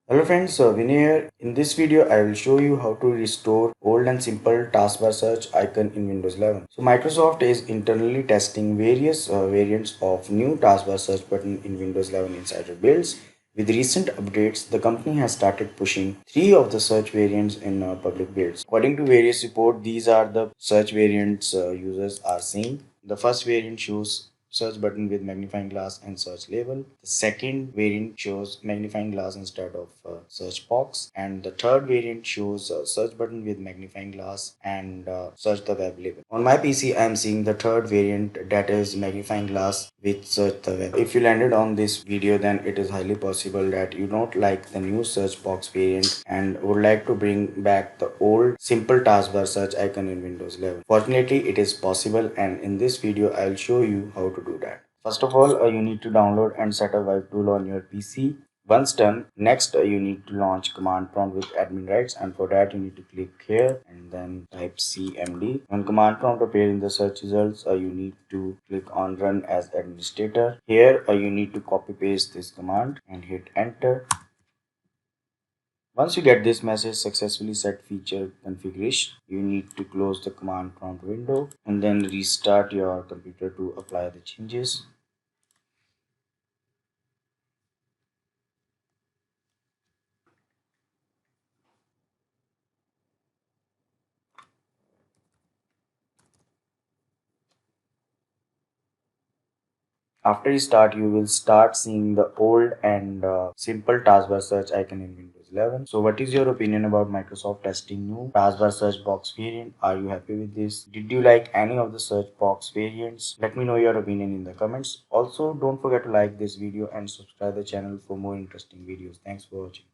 Hello friends, Vinay here. In this video, I will show you how to restore old and simple taskbar search icon in Windows 11. So Microsoft is internally testing various variants of new taskbar search button in Windows 11 Insider builds. With recent updates, the company has started pushing three of the search variants in public builds. According to various reports, these are the search variants users are seeing. The first variant shows search button with magnifying glass and search label. The second variant shows magnifying glass instead of search box. And the third variant shows search button with magnifying glass and search the web label. On my PC, I am seeing the third variant, that is magnifying glass with search the web. If you landed on this video, then it is highly possible that you don't like the new search box variant and would like to bring back the old simple taskbar search icon in Windows 11. Fortunately, it is possible, and in this video I will show you how to do that. First of all, you need to download and set a wipe tool on your PC. Once done, next you need to launch command prompt with admin rights, and for that you need to click here and then type cmd. When command prompt appear in the search results, you need to click on run as administrator. Here you need to copy paste this command and hit enter. Once you get this message successfully set feature configuration, you need to close the command prompt window and then restart your computer to apply the changes. After you start, you will start seeing the old and simple taskbar search icon in Windows 11. So what is your opinion about Microsoft testing new taskbar search box variant? Are you happy with this? Did you like any of the search box variants? Let me know your opinion in the comments. Also, don't forget to like this video and subscribe the channel for more interesting videos. Thanks for watching.